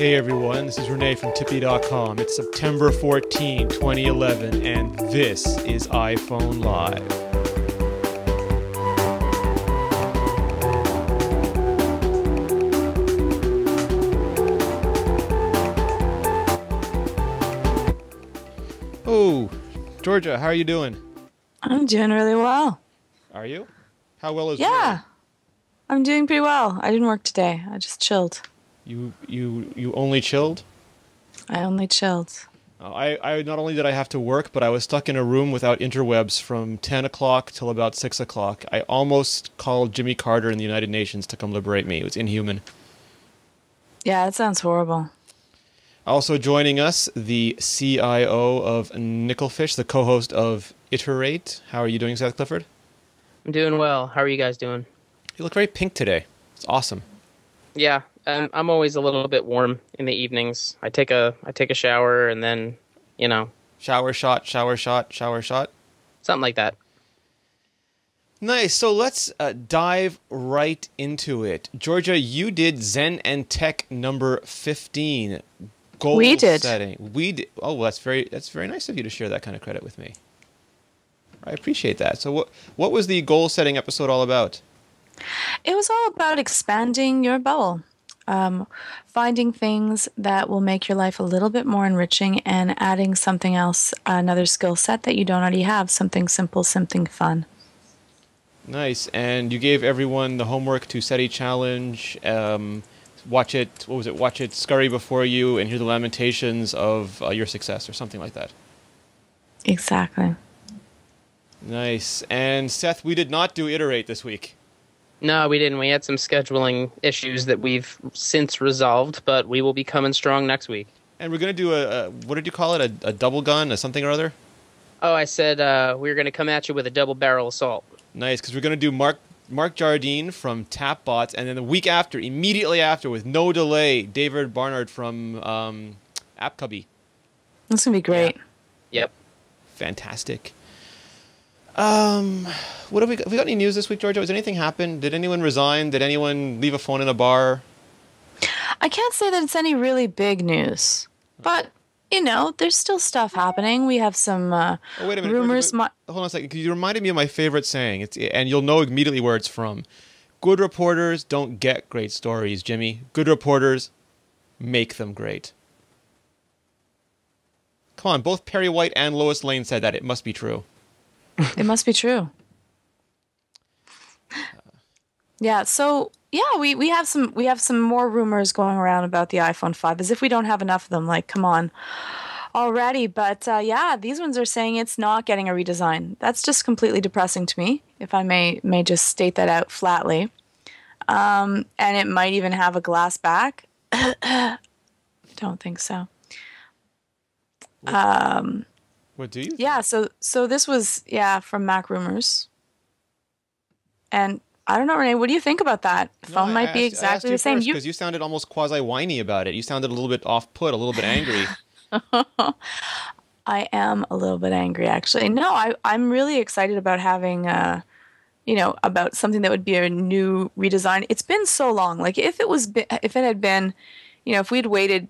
Hey everyone, this is Renee from Tippy.com. It's September 14, 2011, and this is iPhone Live. Oh, Georgia, how are you doing? I'm doing really well. Are you? How well is Yeah, I'm doing pretty well. I didn't work today. I just chilled. You only chilled? I only chilled. I not only did I have to work, but I was stuck in a room without interwebs from 10 o'clock till about 6 o'clock. I almost called Jimmy Carter in the United Nations to come liberate me. It was inhuman. Yeah, it sounds horrible. Also joining us, the CIO of Nickelfish, the co-host of Iterate. How are you doing, Seth Clifford? I'm doing well. How are you guys doing? You look very pink today. It's awesome. Yeah, I'm always a little bit warm in the evenings. I take a shower and then, Shower shot, shower shot, shower shot. something like that. Nice. So let's dive right into it. Georgia, you did Zen and Tech number 15. Goal We did. setting. We did. Oh, well, that's very nice of you to share that kind of credit with me. I appreciate that. So what was the goal setting episode all about? It was all about expanding your bubble, finding things that will make your life a little bit more enriching and adding something else, another skill set that you don't already have, something simple, something fun. Nice. And you gave everyone the homework to SETI challenge. Watch it. What was it? Watch it scurry before you and hear the lamentations of your success, or something like that. Exactly. Nice. And Seth, we did not do Iterate this week. No, we didn't. We had some scheduling issues that we've since resolved, but we will be coming strong next week. And we're going to do a what did you call it? A double gun, a something or other? Oh, I said we were going to come at you with a double barrel assault. Nice, because we're going to do Mark Jardine from Tapbots, and then the week after, immediately after, with no delay, David Barnard from AppCubby. That's going to be great. Yeah. Yep. Fantastic. What have we got? Have we got any news this week, Georgia? Has anything happened? Did anyone resign? Did anyone leave a phone in a bar? I can't say that it's any really big news, but, there's still stuff happening. We have some Oh, wait a minute. rumors. Hold on a second, because you reminded me of my favorite saying, and you'll know immediately where it's from. Good reporters don't get great stories, Jimmy. Good reporters make them great. Come on, both Perry White and Lois Lane said that. It must be true. It must be true. Yeah, so we have some more rumors going around about the iPhone 5, as if we don't have enough of them. Like, come on already. But these ones are saying it's not getting a redesign. That's just completely depressing to me, if I may just state that out flatly. And it might even have a glass back. Don't think so. What do you think? Yeah, so this was from Mac Rumors. And I don't know, Renee, what do you think about that? The phone might be exactly the same. Because you sounded almost quasi-whiny about it. You sounded a little bit off-put, a little bit angry. I am a little bit angry, actually. No, I'm really excited about having, about something that would be a new redesign. It's been so long. Like, if it had been, if we'd waited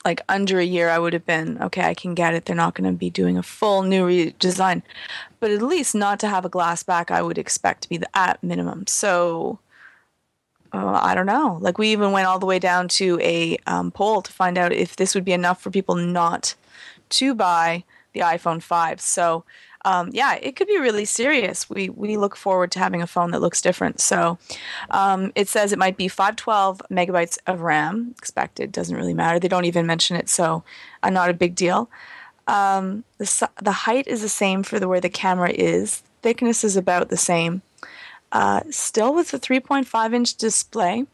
like under a year, I would have been, okay, I can get it. They're not going to be doing a full new redesign. But at least not to have a glass back, I would expect to be at minimum. So, I don't know. Like, we even went all the way down to a poll to find out if this would be enough for people not to buy the iPhone 5. So, it could be really serious. We look forward to having a phone that looks different. So it says it might be 512 megabytes of RAM expected. Doesn't really matter. They don't even mention it, so not a big deal. The height is the same for where the camera is. Thickness is about the same. Still with a 3.5-inch display.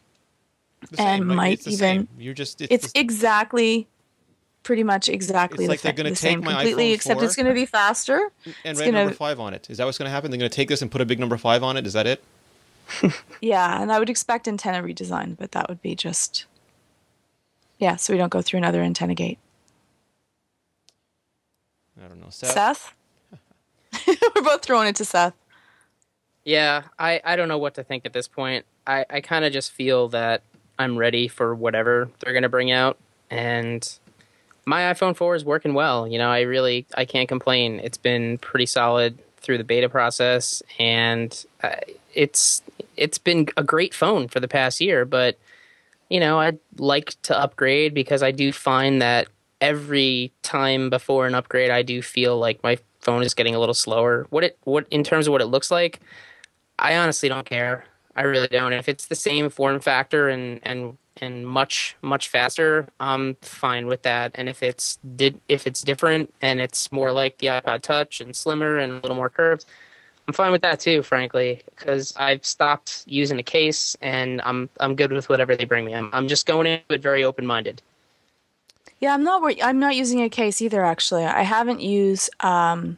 And might even... It's exactly... Pretty much exactly it's like they're going to take my completely, iPhone 4 except it's going to be faster. And write number 5 on it. Is that what's going to happen? They're going to take this and put a big number 5 on it? Is that it? Yeah, and I would expect antenna redesign, but that would be just... Yeah, so we don't go through another antenna gate. I don't know. Seth? We're both throwing it to Seth. Yeah, I don't know what to think at this point. I kind of just feel that I'm ready for whatever they're going to bring out. and my iPhone 4 is working well. You know, I can't complain. It's been pretty solid through the beta process, and it's been a great phone for the past year. But you know, I'd like to upgrade because I do find that every time before an upgrade, I do feel like my phone is getting a little slower. What in terms of what it looks like, I honestly don't care. I really don't. If it's the same form factor and much faster, I'm fine with that. And if it's different and it's more like the iPod Touch and slimmer and a little more curved, I'm fine with that too, frankly, because I've stopped using a case and I'm good with whatever they bring me. I'm just going into it very open minded. Yeah, I'm not using a case either. Actually, I haven't used a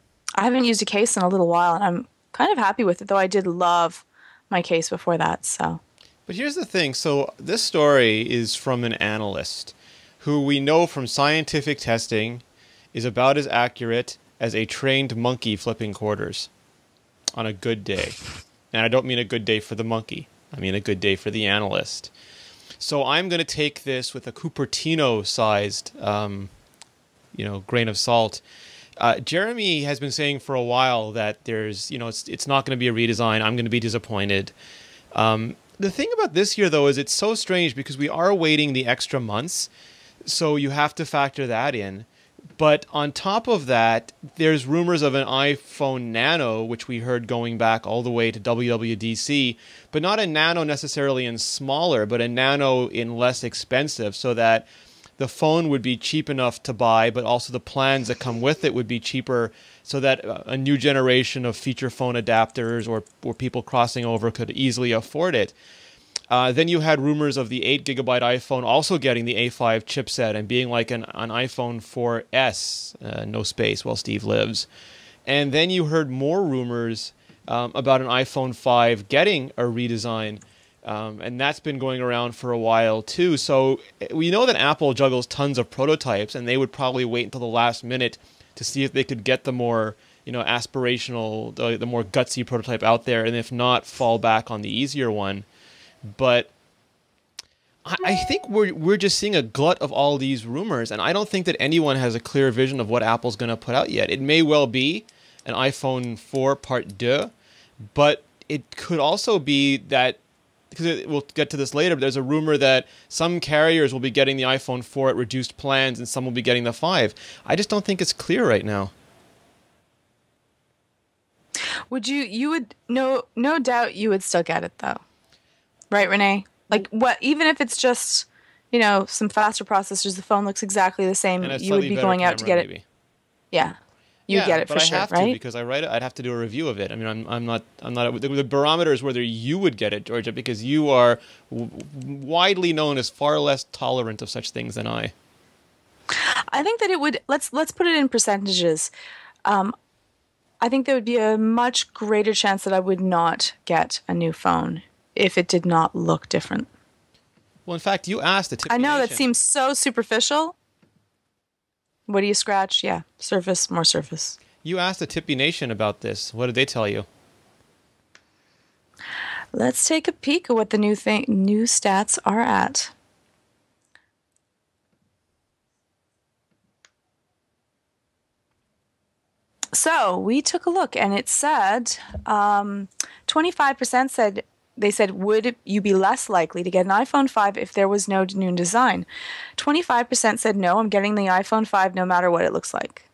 case in a little while, and I'm kind of happy with it. Though I did love my case before that. So, But here's the thing. So this story is from an analyst who we know from scientific testing is about as accurate as a trained monkey flipping quarters on a good day. And I don't mean a good day for the monkey. I mean a good day for the analyst. So I'm going to take this with a Cupertino-sized, grain of salt. Jeremy has been saying for a while that it's not going to be a redesign. I'm going to be disappointed. The thing about this year, though, is it's so strange because we are waiting the extra months, so you have to factor that in. But on top of that, there's rumors of an iPhone Nano, which we heard going back all the way to WWDC, but not a Nano necessarily in smaller, but a Nano in less expensive, so that the phone would be cheap enough to buy, but also the plans that come with it would be cheaper, so that a new generation of feature phone adapters or people crossing over could easily afford it. Then you had rumors of the 8GB iPhone also getting the A5 chipset and being like an iPhone 4S, no space while Steve lives. And then you heard more rumors about an iPhone 5 getting a redesign, and that's been going around for a while too. So we know that Apple juggles tons of prototypes, and they would probably wait until the last minute to see if they could get the more aspirational, the more gutsy prototype out there, and if not, fall back on the easier one. But I think we're just seeing a glut of all these rumors, and I don't think that anyone has a clear vision of what Apple's going to put out yet. It may well be an iPhone 4 Part 2, but it could also be that, because we'll get to this later, but there's a rumor that some carriers will be getting the iPhone 4 at reduced plans and some will be getting the 5. I just don't think it's clear right now. No doubt you would still get it though. Right, Renee? Like, what? Even if it's just, some faster processors, the phone looks exactly the same. You would be going out to get it. Yeah, you'd get it for sure, right? But I have to, because I write it. I'd have to do a review of it. I mean, I'm not. The barometer is whether you would get it, Georgia, because you are widely known as far less tolerant of such things than I. I think that it would. Let's put it in percentages. I think there would be a much greater chance that I would not get a new phone if it did not look different. Well, in fact, you asked the Tippy I know Nation. that seems so superficial. What do you scratch? Yeah, surface, more surface. You asked the Tippy Nation about this. What did they tell you? Let's take a peek at what the new stats are at. So we took a look, and it said 25% said. They said, would you be less likely to get an iPhone 5 if there was no new design? 25% said, no, I'm getting the iPhone 5 no matter what it looks like.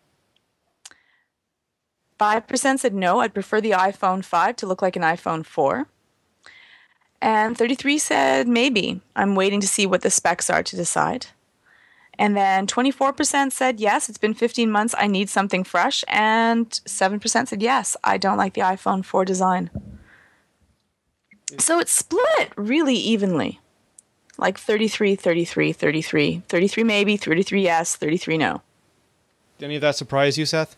5% said, no, I'd prefer the iPhone 5 to look like an iPhone 4. And 33% said, maybe. I'm waiting to see what the specs are to decide. And then 24% said, yes, it's been 15 months, I need something fresh. And 7% said, yes, I don't like the iPhone 4 design. So it's split really evenly, like 33, 33, 33, 33 maybe, 33 yes, 33 no. Did any of that surprise you, Seth?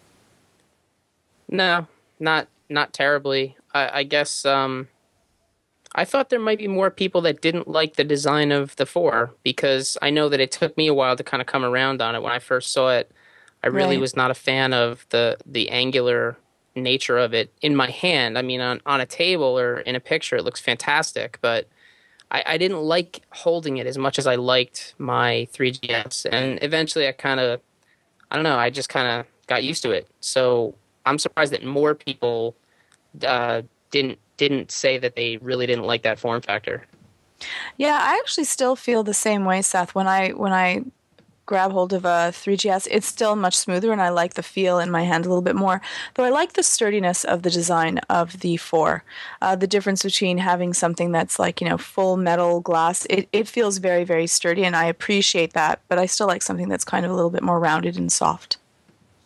No, not terribly. I guess I thought there might be more people that didn't like the design of the 4, because I know that it took me a while to kind of come around on it. When I first saw it, I really was not a fan of the angular nature of it in my hand. I mean, on a table or in a picture, it looks fantastic, but I didn't like holding it as much as I liked my 3GS. And eventually I don't know, I just kind of got used to it. So I'm surprised that more people uh, didn't say that they really didn't like that form factor. Yeah, I actually still feel the same way, Seth. When I grab hold of a 3GS, it's still much smoother, and I like the feel in my hand a little bit more. Though I like the sturdiness of the design of the 4. The difference between having something that's like, full metal glass, it feels very, very sturdy, and I appreciate that, but I still like something that's kind of a little bit more rounded and soft.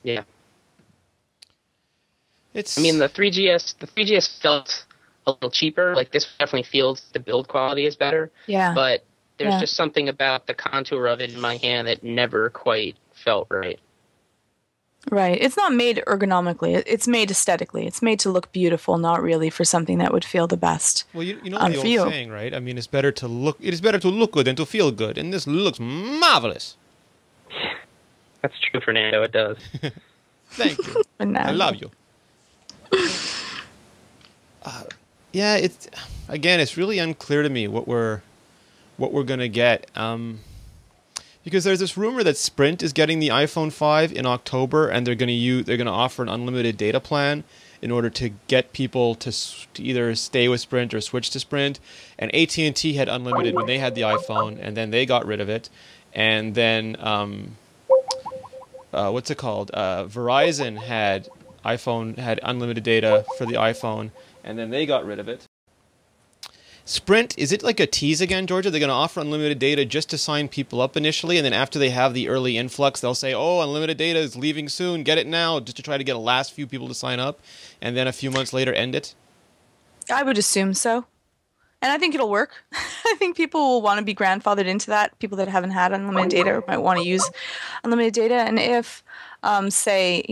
Yeah. It's. I mean, the 3GS felt a little cheaper. Like, this definitely feels the build quality is better. Yeah. But there's Yeah. just something about the contour of it in my hand that never quite felt right. Right. It's not made ergonomically. It's made aesthetically. It's made to look beautiful, not really for something that would feel the best. Well, you know the old saying, right? I mean, it is better to look good than to feel good, and this looks marvelous. That's true, Fernando. It does. Thank you. I love you. Yeah, it's really unclear to me what we're gonna get. Because there's this rumor that Sprint is getting the iPhone 5 in October, and they're gonna offer an unlimited data plan in order to get people to either stay with Sprint or switch to Sprint. And AT&T had unlimited when they had the iPhone, and then they got rid of it. And then what's it called? Verizon had unlimited data for the iPhone, and then they got rid of it. Sprint, is it like a tease again, Georgia? They're going to offer unlimited data just to sign people up initially, and then after they have the early influx, they'll say, oh, unlimited data is leaving soon, get it now, just to try to get a last few people to sign up, and then a few months later end it? I would assume so. And I think it'll work. I think people will want to be grandfathered into that. People that haven't had unlimited data might want to use unlimited data. And if, say,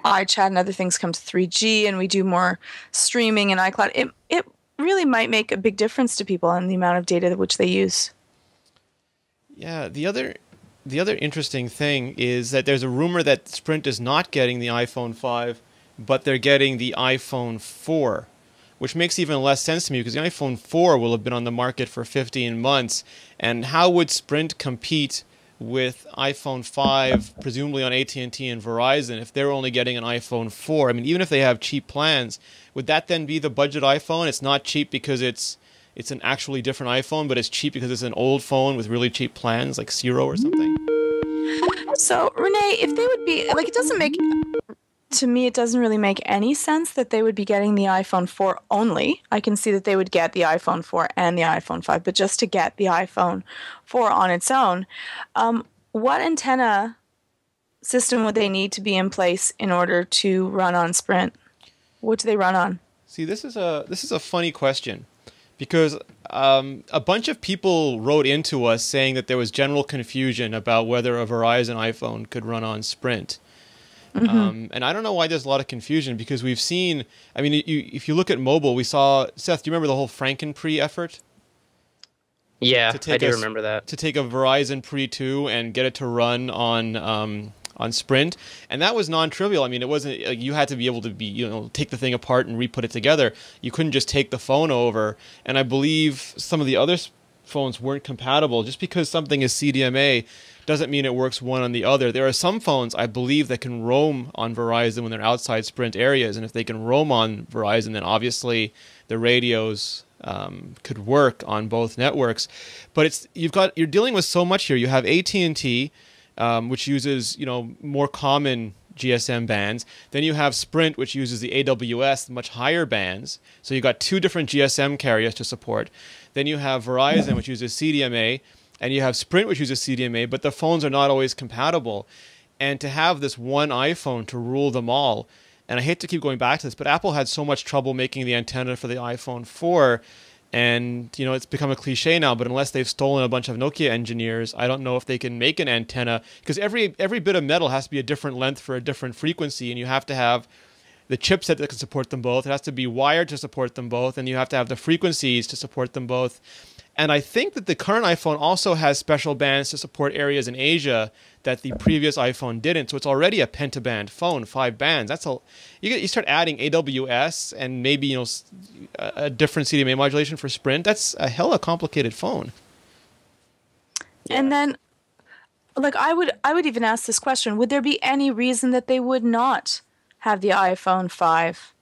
iChat and other things come to 3G and we do more streaming in iCloud, it really might make a big difference to people and the amount of data which they use. Yeah, the other interesting thing is that there's a rumor that Sprint is not getting the iPhone 5, but they're getting the iPhone 4, which makes even less sense to me because the iPhone 4 will have been on the market for 15 months. And how would Sprint compete with iPhone 5, presumably on AT&T and Verizon, if they're only getting an iPhone 4? I mean, even if they have cheap plans, would that then be the budget iPhone? It's not cheap because it's an actually different iPhone, but it's cheap because it's an old phone with really cheap plans, like Zero or something. So, Renee, if they would be, like, to me, it doesn't really make any sense that they would be getting the iPhone 4 only. I can see that they would get the iPhone 4 and the iPhone 5, but just to get the iPhone 4 on its own, what antenna system would they need to be in place in order to run on Sprint? What do they run on? See, this is a funny question because a bunch of people wrote into us saying that there was general confusion about whether a Verizon iPhone could run on Sprint. Mm-hmm. And I don't know why there's a lot of confusion because we've seen, I mean, if you look at mobile, we saw, Seth, do you remember the whole Franken-Pre effort? Yeah, I do remember that. To take a Verizon Pre 2 and get it to run on Sprint, and that was non-trivial. I mean, it wasn't, you had to be able to take the thing apart and re-put it together. You couldn't just take the phone over, and I believe some of the other phones weren't compatible. Just because something is CDMA doesn't mean it works one on the other. There are some phones, I believe, that can roam on Verizon when they're outside Sprint areas, and if they can roam on Verizon, then obviously the radios could work on both networks. But you're dealing with so much here. You have AT&T, which uses more common GSM bands. Then you have Sprint, which uses the AWS, much higher bands. So you've got two different GSM carriers to support. Then you have Verizon, which uses CDMA, and you have Sprint, which uses CDMA, but the phones are not always compatible. And to have this one iPhone to rule them all, and I hate to keep going back to this, but Apple had so much trouble making the antenna for the iPhone 4, and it's become a cliche now, but unless they've stolen a bunch of Nokia engineers, I don't know if they can make an antenna, because every bit of metal has to be a different length for a different frequency, and you have to have the chipset that can support them both. It has to be wired to support them both, and you have to have the frequencies to support them both. And I think that the current iPhone also has special bands to support areas in Asia that the previous iPhone didn't. So it's already a pentaband phone, 5 bands. That's a you start adding AWS and maybe a different CDMA modulation for Sprint. That's a hella complicated phone. Yeah. And then, like, I would even ask this question: would there be any reason that they would not have the iPhone 5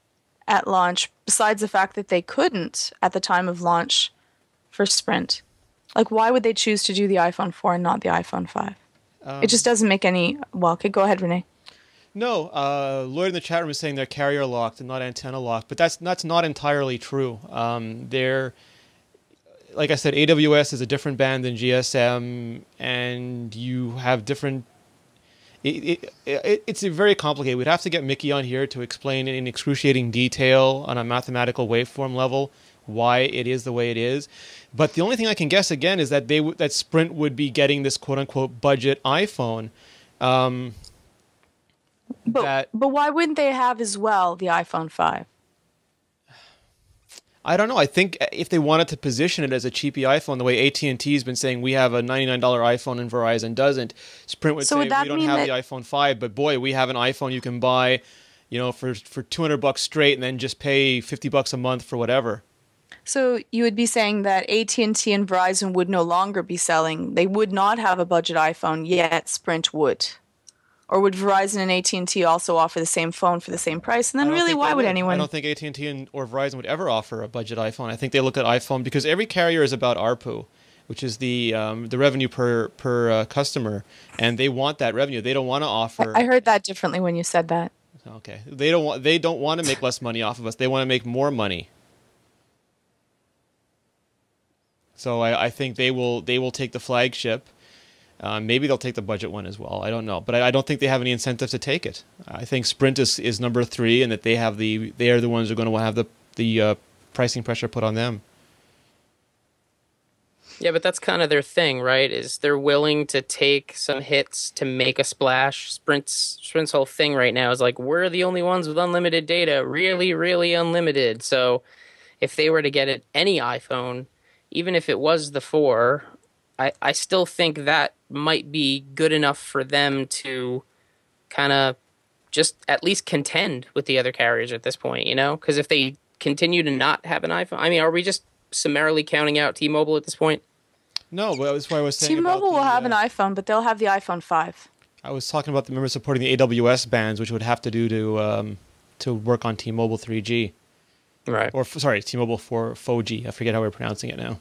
at launch, besides the fact that they couldn't at the time of launch for Sprint? Like, why would they choose to do the iPhone 4 and not the iPhone 5? It just doesn't make any... Well, okay, go ahead, Renee. No, Lloyd in the chat room is saying they're carrier locked and not antenna locked, but that's not entirely true. They're, like I said, AWS is a different band than GSM, and you have different... It's very complicated. We'd have to get Mickey on here to explain in excruciating detail on a mathematical waveform level why it is the way it is. But the only thing I can guess again is that that Sprint would be getting this quote unquote budget iPhone. But why wouldn't they have as well the iPhone 5? I don't know. I think if they wanted to position it as a cheapy iPhone, the way AT&T has been saying we have a $99 iPhone and Verizon doesn't, Sprint would say we don't have the iPhone 5, but boy, we have an iPhone you can buy, for $200 straight and then just pay $50 a month for whatever. So you would be saying that AT&T and Verizon would no longer be selling. They would not have a budget iPhone, yet Sprint would. Or would Verizon and AT&T also offer the same phone for the same price? And then really, why would anyone? I don't think AT&T or Verizon would ever offer a budget iPhone. I think they look at iPhone because every carrier is about ARPU, which is the revenue per customer, and they want that revenue. They don't want to offer. I heard that differently when you said that. Okay, they don't want to make less money off of us. They want to make more money. So I think they will take the flagship. Maybe they'll take the budget one as well. I don't know, but I don't think they have any incentive to take it. I think Sprint is number 3, and that they are the ones who are going to have the pricing pressure put on them. Yeah, but that's kind of their thing, right? Is they're willing to take some hits to make a splash. Sprint's whole thing right now is like, we're the only ones with unlimited data, really, really unlimited. So if they were to get any iPhone, even if it was the 4, I still think that might be good enough for them to kind of just at least contend with the other carriers at this point, Because if they continue to not have an iPhone, I mean, are we just summarily counting out T-Mobile at this point? No, well, that's why I was saying T-Mobile will have an iPhone, but they'll have the iPhone 5. I was talking about the members supporting the AWS bands, which would have to do to work on T-Mobile 3G. Right. Or, sorry, T-Mobile 4G. I forget how we're pronouncing it now.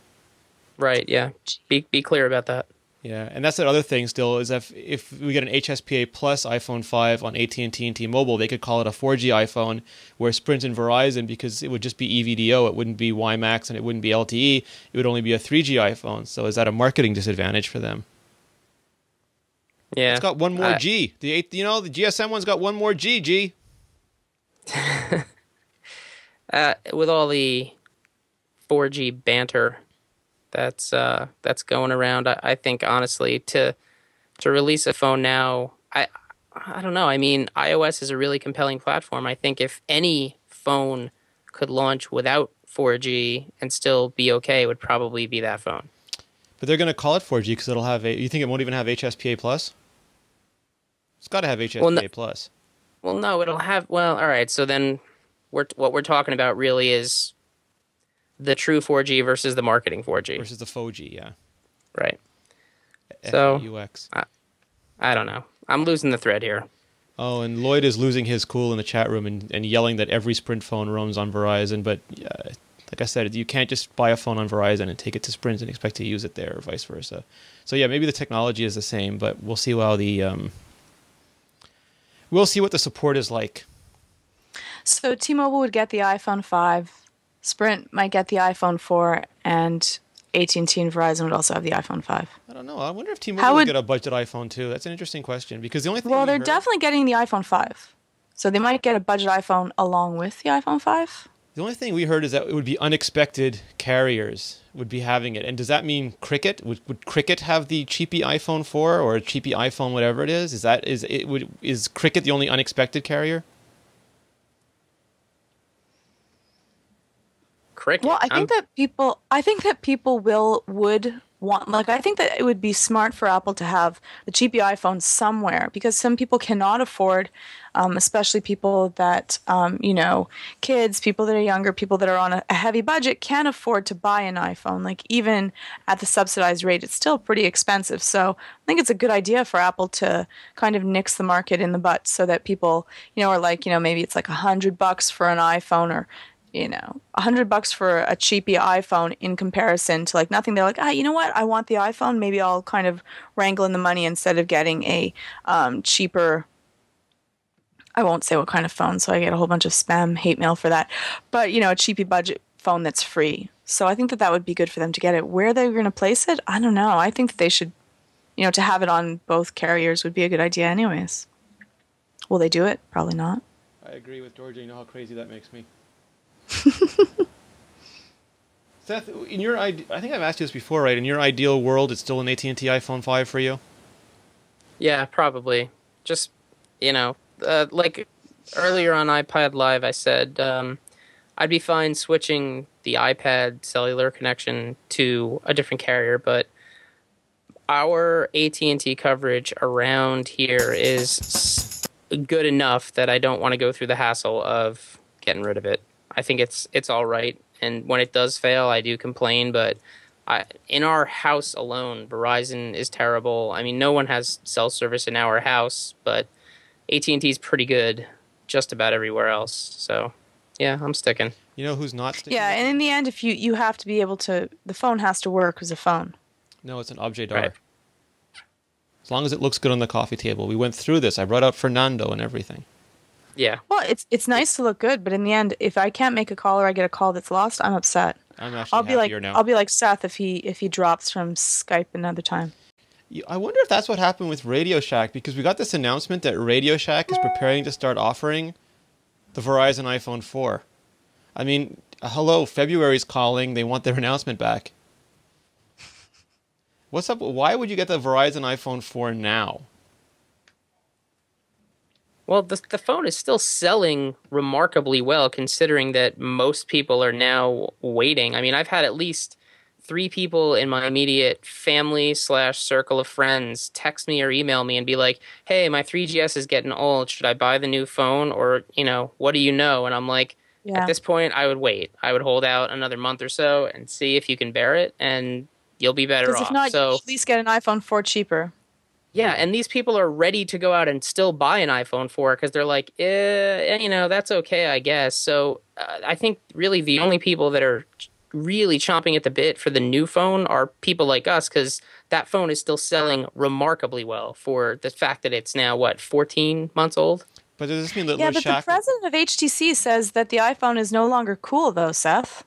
Right, yeah. Be clear about that. Yeah, and that's the other thing still, is if we get an HSPA plus iPhone 5 on AT&T and T-Mobile, they could call it a 4G iPhone, where Sprint and Verizon, because it would just be EVDO, it wouldn't be WiMAX and it wouldn't be LTE, it would only be a 3G iPhone. So is that a marketing disadvantage for them? Yeah. It's got one more G. The GSM one's got one more G. With all the 4G banter that's going around, I think honestly to release a phone now, I don't know. I mean, iOS is a really compelling platform. I think if any phone could launch without 4G and still be okay, it would probably be that phone. But they're going to call it 4G because it'll have you think it won't even have HSPA plus? It's got to have HSPA plus. Well, no, it'll have. Well, all right. So then, what we're talking about really is the true 4G versus the marketing 4G versus the 4G, yeah. Right. FAUX. So I don't know. I'm losing the thread here. Oh, and Lloyd is losing his cool in the chat room and yelling that every Sprint phone roams on Verizon. But like I said, you can't just buy a phone on Verizon and take it to Sprint and expect to use it there, or vice versa. So yeah, maybe the technology is the same, but we'll see how we'll see what the support is like. So T-Mobile would get the iPhone 5, Sprint might get the iPhone 4, and AT&T and Verizon would also have the iPhone 5. I don't know. I wonder if T-Mobile would get a budget iPhone too. That's an interesting question, because the only thing they're definitely getting the iPhone 5. So they might get a budget iPhone along with the iPhone 5. The only thing we heard is that it would be unexpected carriers would be having it. And does that mean Cricket? Would Cricket have the cheapy iPhone 4 or a cheapy iPhone, whatever it is? Is Cricket the only unexpected carrier? cricket. Well, I think that people would want, like, I think that it would be smart for Apple to have the cheapy iPhone somewhere because some people cannot afford, especially people that, kids, people that are younger, people that are on a heavy budget can't afford to buy an iPhone. Like, even at the subsidized rate, it's still pretty expensive. So I think it's a good idea for Apple to kind of nix the market in the butt so that people, are like, maybe it's like $100 for an iPhone or $100 for a cheapy iPhone in comparison to like nothing. They're like, you know what? I want the iPhone. Maybe I'll kind of wrangle in the money instead of getting a cheaper. I won't say what kind of phone, so I get a whole bunch of spam hate mail for that. But a cheapy budget phone that's free. So I think that would be good for them to get it. Where they're going to place it, I don't know. I think that they should, to have it on both carriers would be a good idea, anyways. Will they do it? Probably not. I agree with Georgia. You know how crazy that makes me. Seth, I think I've asked you this before, right? In your ideal world, it's still an AT&T iPhone 5 for you? Yeah, probably. Just, like earlier on iPad Live, I said I'd be fine switching the iPad cellular connection to a different carrier, but our AT&T coverage around here is good enough that I don't want to go through the hassle of getting rid of it. I think it's all right, and when it does fail, I do complain. But in our house alone, Verizon is terrible. I mean, no one has cell service in our house, but AT&T is pretty good just about everywhere else. So, yeah, I'm sticking. You know who's not sticking? Yeah, and in the end, if you have to be able to, the phone has to work as a phone. No, it's an objet d'art. Right. As long as it looks good on the coffee table. We went through this. I brought up Fernando and everything. Yeah. Well, it's nice to look good, but in the end, if I can't make a call or I get a call that's lost, I'm upset. I'm actually happier now. I'll be like Seth if he drops from Skype another time. I wonder if that's what happened with Radio Shack, because we got this announcement that Radio Shack is preparing to start offering the Verizon iPhone 4. I mean, hello, February's calling. They want their announcement back. What's up? Why would you get the Verizon iPhone 4 now? Well, the phone is still selling remarkably well, considering that most people are now waiting. I mean, I've had at least 3 people in my immediate family / circle of friends text me or email me and be like, hey, my 3GS is getting old. Should I buy the new phone? Or, what do you know? And I'm like, At this point, I would wait. I would hold out another month or so and see if you can bear it, and you'll be better off. If not, you at least get an iPhone 4 cheaper. Yeah, and these people are ready to go out and still buy an iPhone 4 because they're like, that's okay, I guess. So I think really the only people that are really chomping at the bit for the new phone are people like us, because that phone is still selling remarkably well for the fact that it's now, 14 months old? But does this mean that but the president of HTC says that the iPhone is no longer cool, though, Seth.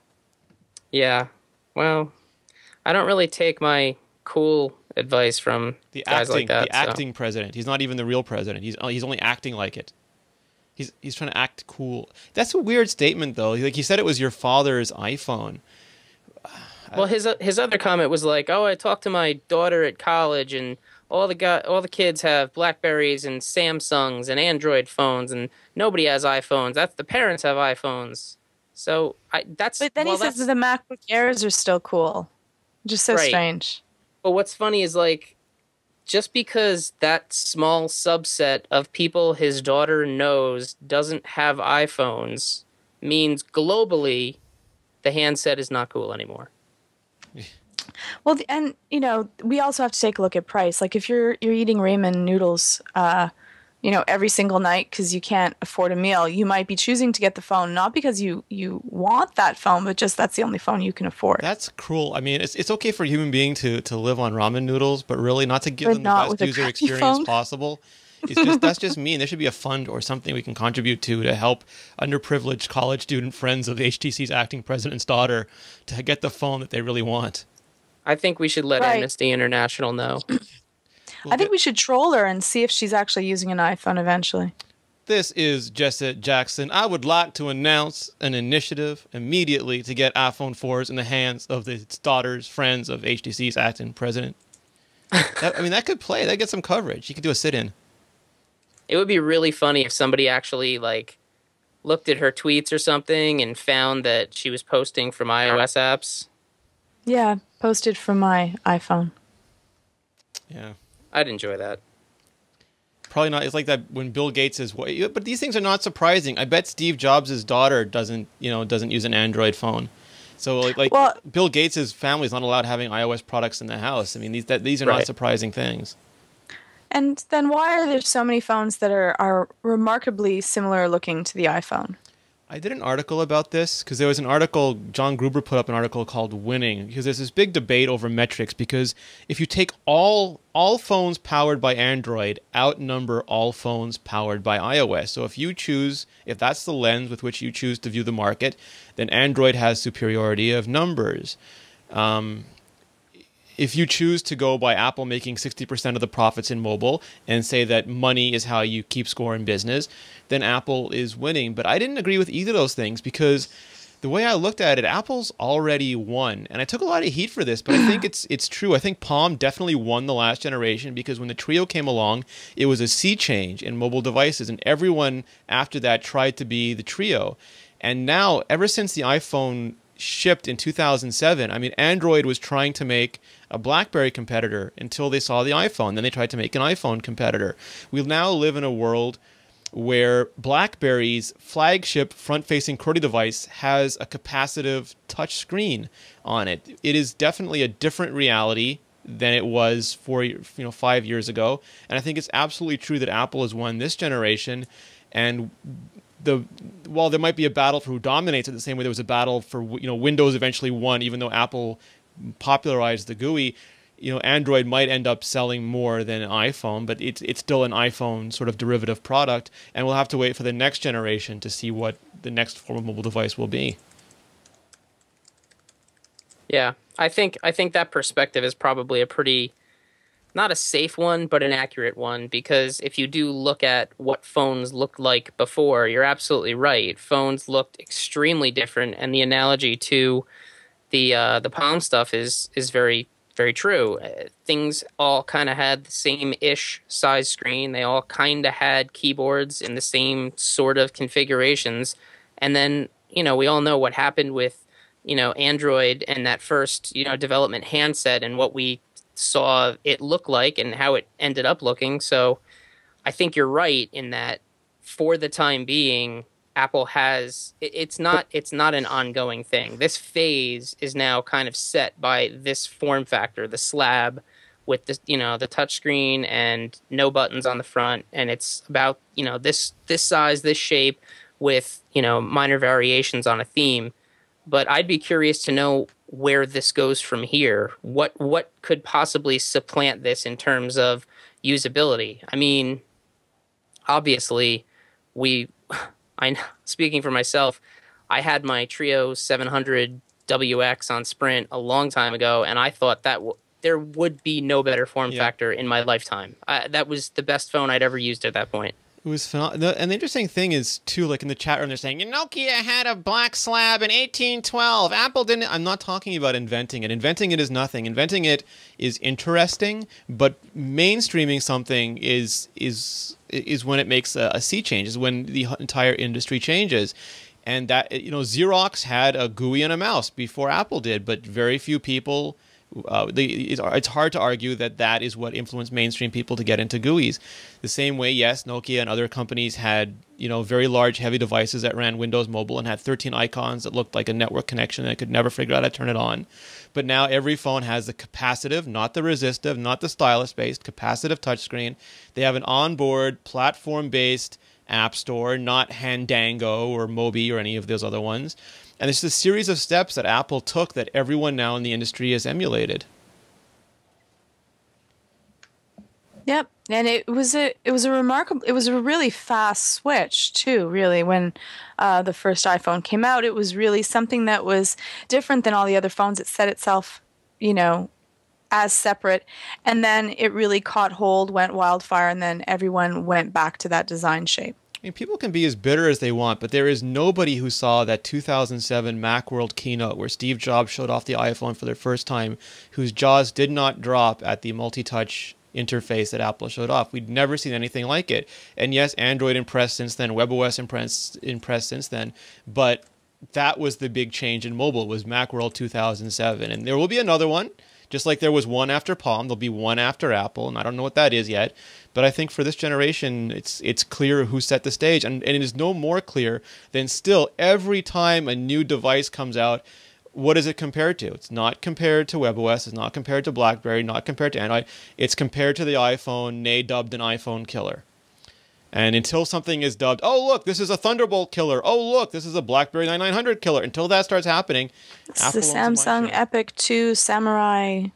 Yeah, well, I don't really take my cool advice from guys like that. The acting president. He's not even the real president. He's only acting like it. He's trying to act cool. That's a weird statement, though. Like, he said it was your father's iPhone. Well, his other comment was like, "Oh, I talked to my daughter at college, and all the kids have Blackberries and Samsungs and Android phones, and nobody has iPhones. That's the parents have iPhones." So But then he says that the MacBook Airs are still cool. Just so strange. But what's funny is, like, just because that small subset of people his daughter knows doesn't have iPhones means globally the handset is not cool anymore. Well, and we also have to take a look at price. Like, if you're eating ramen noodles, every single night because you can't afford a meal, you might be choosing to get the phone not because you want that phone, but just that's the only phone you can afford. That's cruel. I mean, it's okay for a human being to live on ramen noodles, but really not to give them the best user experience possible. That's just mean. There should be a fund or something we can contribute to help underprivileged college student friends of HTC's acting president's daughter to get the phone that they really want. I think we should let Amnesty International know. I think we should troll her and see if she's actually using an iPhone eventually. This is Jesset Jackson. I would like to announce an initiative immediately to get iPhone 4s in the hands of the daughter's friends of HTC's acting president. That could play. That gets some coverage. You could do a sit-in. It would be really funny if somebody actually, looked at her tweets or something and found that she was posting from iOS apps. Yeah, posted from my iPhone. Yeah. I'd enjoy that. Probably not. It's like that when Bill Gates is, but these things are not surprising. I bet Steve Jobs' daughter doesn't use an Android phone. So Well, Bill Gates' family is not allowed having iOS products in the house. I mean, these are not Right. surprising things. and then why are there so many phones that are remarkably similar looking to the iPhone? I did an article about this because there was an article, John Gruber put up an article called Winning, because there's this big debate over metrics, because if you take all phones powered by Android outnumber all phones powered by iOS. So if that's the lens with which you choose to view the market, then Android has superiority of numbers. If you choose to go by Apple making 60% of the profits in mobile and say that money is how you keep score in business, then Apple is winning. But I didn't agree with either of those things because the way I looked at it, Apple's already won. And I took a lot of heat for this, but I think it's true. I think Palm definitely won the last generation because when the Trio came along, it was a sea change in mobile devices. And everyone after that tried to be the Trio. And now, ever since the iPhone shipped in 2007, I mean, Android was trying to make a BlackBerry competitor until they saw the iPhone. Then they tried to make an iPhone competitor. We now live in a world where BlackBerry's flagship front-facing QWERTY device has a capacitive touch screen on it. It is definitely a different reality than it was 5 years ago. And I think it's absolutely true that Apple has won this generation. And while there might be a battle for who dominates it, the same way there was a battle for Windows eventually won, even though Apple popularized the GUI. Android might end up selling more than an iPhone, but it's still an iPhone sort of derivative product, and we'll have to wait for the next generation to see what the next form of mobile device will be. Yeah, I think that perspective is probably a pretty, not a safe one, but an accurate one, because if you do look at what phones looked like before, you're absolutely right. Phones looked extremely different, and the analogy to the Palm stuff is very, very true. Things all kind of had the same-ish size screen. They all kind of had keyboards in the same sort of configurations. And then, we all know what happened with, Android and that first, development handset and what we saw it look like and how it ended up looking. So I think you're right in that for the time being, Apple has it's not an ongoing thing. This phase is now kind of set by this form factor, the slab with the the touchscreen and no buttons on the front, and it's about this size, this shape with minor variations on a theme. But I'd be curious to know where this goes from here. What could possibly supplant this in terms of usability? I mean, obviously, speaking for myself, I had my Trio 700 WX on Sprint a long time ago, and I thought that there would be no better form factor in my lifetime. That was the best phone I'd ever used at that point. It was phenomenal. And the interesting thing is, too, like in the chat room, they're saying, Nokia had a black slab in 1812. Apple didn't. I'm not talking about inventing it. Inventing it is nothing. Inventing it is interesting, but mainstreaming something is when it makes a sea change, is when the entire industry changes. And that, Xerox had a GUI and a mouse before Apple did, but very few people... it's hard to argue that is what influenced mainstream people to get into GUIs. The same way, yes, Nokia and other companies had very large, heavy devices that ran Windows Mobile and had 13 icons that looked like a network connection and I could never figure out how to turn it on. But now every phone has the capacitive, not the resistive, not the stylus-based, capacitive touchscreen. They have an onboard, platform-based app store, not Handango or Mobi or any of those other ones. And it's a series of steps that Apple took that everyone now in the industry has emulated. Yep, and it was a really fast switch too. Really, when the first iPhone came out, it was really something that was different than all the other phones. It set itself, as separate, and then it really caught hold, went wildfire, and then everyone went back to that design shape. I mean, people can be as bitter as they want, but there is nobody who saw that 2007 Macworld keynote where Steve Jobs showed off the iPhone for the first time, whose jaws did not drop at the multi-touch interface that Apple showed off. We'd never seen anything like it. And yes, Android impressed since then, WebOS impressed since then, but that was the big change in mobile, was Macworld 2007. And there will be another one, just like there was one after Palm, there'll be one after Apple, and I don't know what that is yet. But I think for this generation, it's clear who set the stage. And it is no more clear than still every time a new device comes out, what is it compared to? It's not compared to WebOS, it's not compared to BlackBerry, not compared to Android. It's compared to the iPhone, nay dubbed an iPhone killer. And until something is dubbed, oh, look, this is a Thunderbolt killer. Oh, look, this is a BlackBerry 9900 killer. Until that starts happening, it's Apple the Samsung Epic 2 Samurai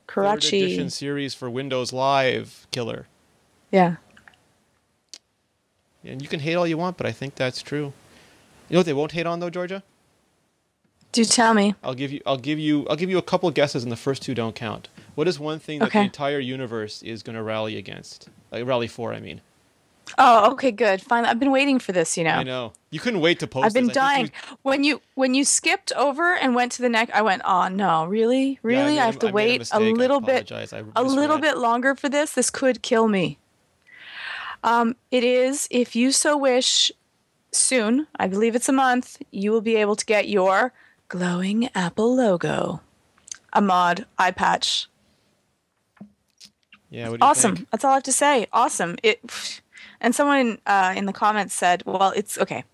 Karachi. 3rd edition series for Windows Live killer. Yeah. And you can hate all you want, but I think that's true. You know what they won't hate on though, Georgia? Do tell me. I'll give you a couple guesses, and the first two don't count. What is one thing that the entire universe is going to rally against? Rally for, I mean. Oh, okay, good. Fine. I've been waiting for this, I know. You couldn't wait to post I've been dying. When you skipped over and went to the next, I went, oh no, really? Really? Yeah, I have to wait a little bit longer for this? This could kill me. It is, if you so wish, soon, I believe it's a month, you will be able to get your glowing Apple logo. A mod eye patch. Yeah, what do you awesome. think? That's all I have to say. Awesome. And someone in the comments said, well, it's okay.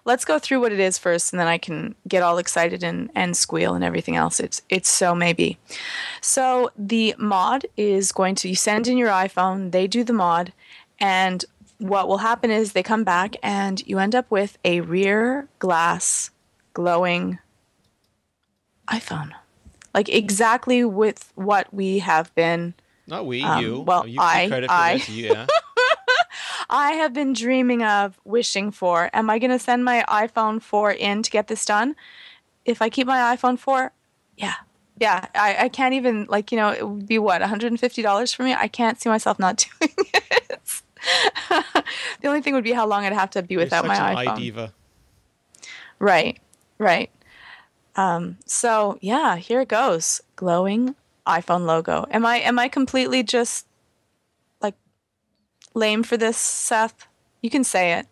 Let's go through what it is first, and then I can get all excited and squeal and everything else. It's so maybe. So the mod is going to, you send in your iPhone, they do the mod, and what will happen is they come back and you end up with a rear glass glowing iPhone. Like exactly with what we have been. Not we, you. Well, you take credit for this, yeah. I have been dreaming of, wishing for. Am I going to send my iPhone 4 in to get this done? If I keep my iPhone 4, yeah. Yeah, I can't even, like, you know, it would be what, $150 for me? I can't see myself not doing it. The only thing would be how long I'd have to be without my iPhone. You're such an Right, right. So, yeah, here it goes. Glowing iPhone logo. Am I completely just lame for this, Seth? You can say it.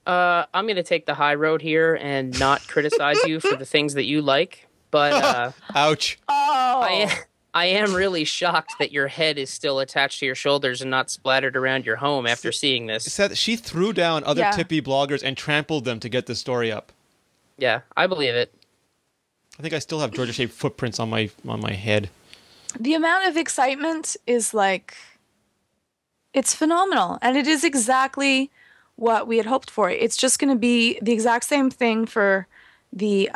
I'm going to take the high road here and not criticize you for the things that you like, but ouch. Oh. I am really shocked that your head is still attached to your shoulders and not splattered around your home after seeing this. Seth, she threw down other tippy bloggers and trampled them to get the story up. Yeah, I believe it. I think I still have Georgia-shaped footprints on my head. The amount of excitement is like, it's phenomenal, and it is exactly what we had hoped for. It's just going to be the exact same thing for the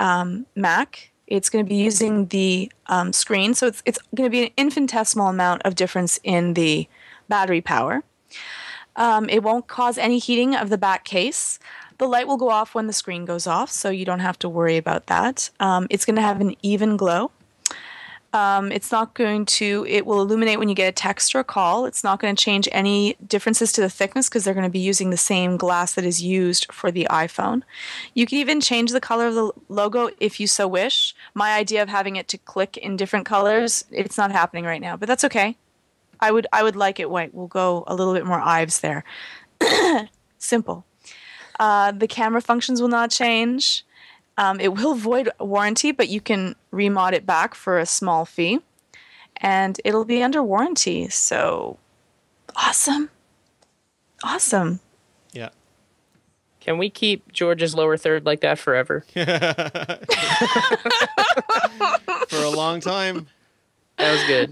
Mac. It's going to be using the screen, so it's going to be an infinitesimal amount of difference in the battery power. It won't cause any heating of the back case. The light will go off when the screen goes off, so you don't have to worry about that. It's going to have an even glow. It's not going to, it will illuminate when you get a text or a call. It's not going to change any differences to the thickness because they're going to be using the same glass that is used for the iPhone. You can even change the color of the logo if you so wish. My idea of having it to click in different colors, it's not happening right now, but that's okay. I would like it white. We'll go a little bit more Ives there. Simple. The camera functions will not change. It will void warranty, but you can remod it back for a small fee. And it'll be under warranty. So, awesome. Awesome. Yeah. Can we keep George's lower third like that forever? For a long time. That was good.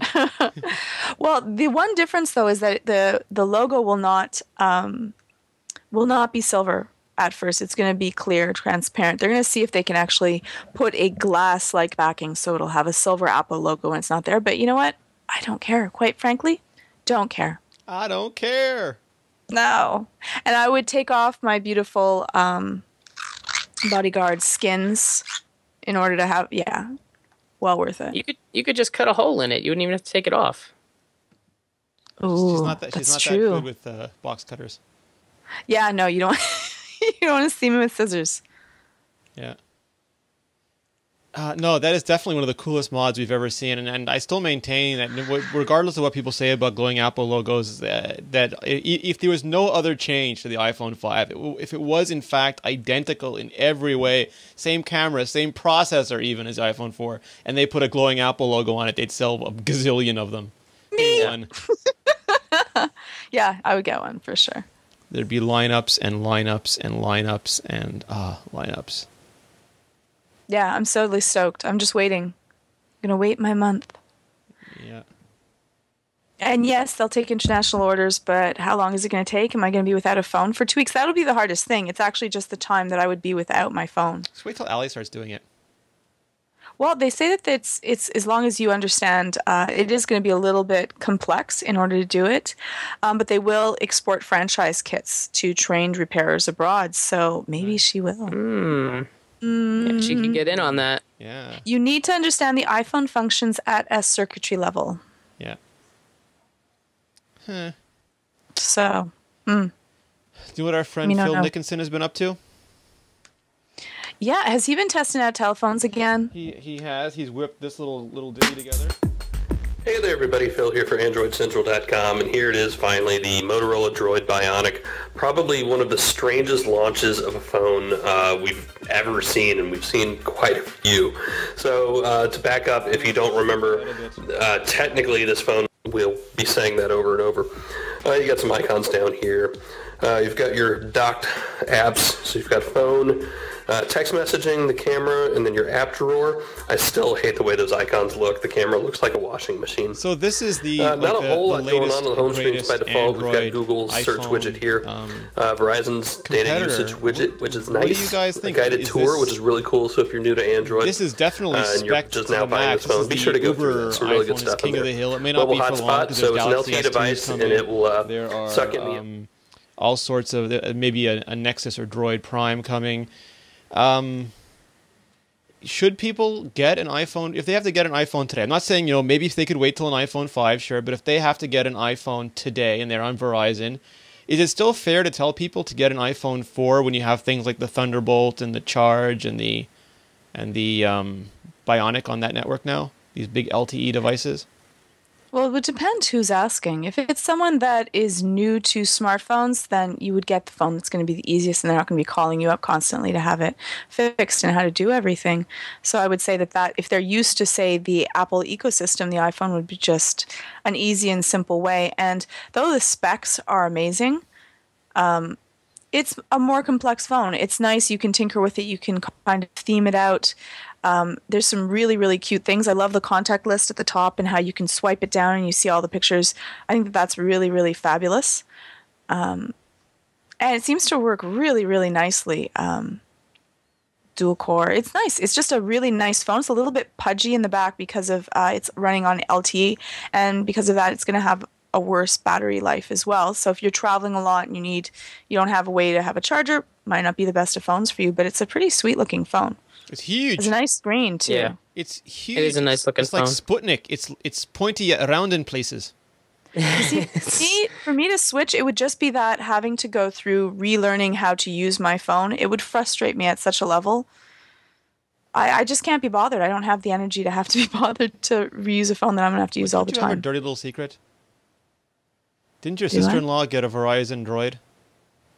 Well, the one difference, though, is that the logo will not be silver. At first, it's going to be clear, transparent. They're going to see if they can actually put a glass-like backing so it'll have a silver Apple logo when it's not there. But you know what? I don't care. Quite frankly, don't care. I don't care. No. And I would take off my beautiful bodyguard skins in order to have, well worth it. You could just cut a hole in it. You wouldn't even have to take it off. Ooh, she's not that's that true. good with box cutters. Yeah, no, you don't. You don't want to see me with scissors. Yeah. No, that is definitely one of the coolest mods we've ever seen, and I still maintain that regardless of what people say about glowing Apple logos, that if there was no other change to the iPhone 5, if it was in fact identical in every way, same camera, same processor even as iPhone 4, and they put a glowing Apple logo on it, they'd sell a gazillion of them. Me. One. Yeah, I would get one for sure. There'd be lineups and lineups and lineups and lineups. Yeah, I'm totally stoked. I'm just waiting. I'm gonna wait my month. Yeah. And yes, they'll take international orders, but how long is it going to take? Am I going to be without a phone for 2 weeks? That'll be the hardest thing. It's actually just the time that I would be without my phone. Just wait till Ali starts doing it. Well, they say that it's as long as you understand, it is going to be a little bit complex in order to do it, but they will export franchise kits to trained repairers abroad. So maybe she will. Yeah, she could get in on that. Yeah. You need to understand the iPhone functions at a circuitry level. Yeah. Huh. So, Do you know what our friend Phil no. Nickinson has been up to? Yeah, has he been testing out telephones again? He has. He's whipped this little ditty together. Hey there everybody, Phil here for AndroidCentral.com, and here it is finally, the Motorola Droid Bionic. Probably one of the strangest launches of a phone we've ever seen, and we've seen quite a few. So to back up, if you don't remember, technically this phone, we'll be saying that over and over. You got some icons down here. You've got your docked apps, so you've got phone, text messaging, the camera, and then your app drawer. I still hate the way those icons look. The camera looks like a washing machine. So this is the not a whole lot going on the home screen latest by default. We've got Android, Google's search iPhone, widget here, Verizon's data competitor. usage widget, which is What do nice. you guys think? A guided Is tour, this- which is really cool. So if you're new to Android, This is definitely and you're spec just to now the buying max. this phone, This be is sure to the go through Uber that. Some really good iPhone is stuff in king of there. the hill. It may not Mobile be for long hotspot, because so there's it's an Galaxy LTE S2s device, coming. and it will There are suck in all sorts of maybe a Nexus or Droid Prime coming. Should people get an iPhone if they have to get an iPhone today? I'm not saying maybe if they could wait till an iPhone 5, sure, but if they have to get an iPhone today and they're on Verizon, is it still fair to tell people to get an iPhone 4 when you have things like the Thunderbolt and the Charge and the Bionic on that network now? These big LTE devices. Well, it would depend who's asking. If it's someone that is new to smartphones, then you would get the phone that's going to be the easiest, and they're not going to be calling you up constantly to have it fixed and how to do everything. So I would say that if they're used to, say, the Apple ecosystem, the iPhone would be just an easy and simple way. And though the specs are amazing, it's a more complex phone. It's nice. You can tinker with it. You can kind of theme it out. There's some really, really cute things. I love the contact list at the top and how you can swipe it down and you see all the pictures. I think that's really, really fabulous. And it seems to work really, really nicely. Dual core. It's nice. It's just a really nice phone. It's a little bit pudgy in the back because of it's running on LTE. And because of that, it's going to have a worse battery life as well. So if you're traveling a lot and you don't have a way to have a charger, might not be the best of phones for you, but it's a pretty sweet looking phone. It's huge. It's a nice screen too. Yeah. It's huge. It is a nice looking phone. It's like Sputnik. It's pointy around in places. See, for me to switch, it would just be that having to go through relearning how to use my phone. It would frustrate me at such a level. I just can't be bothered. I don't have the energy to have to be bothered to reuse a phone that I'm going to have to use all the Don't you have a time. dirty little secret? Didn't your Do I? sister-in-law get a Verizon Droid?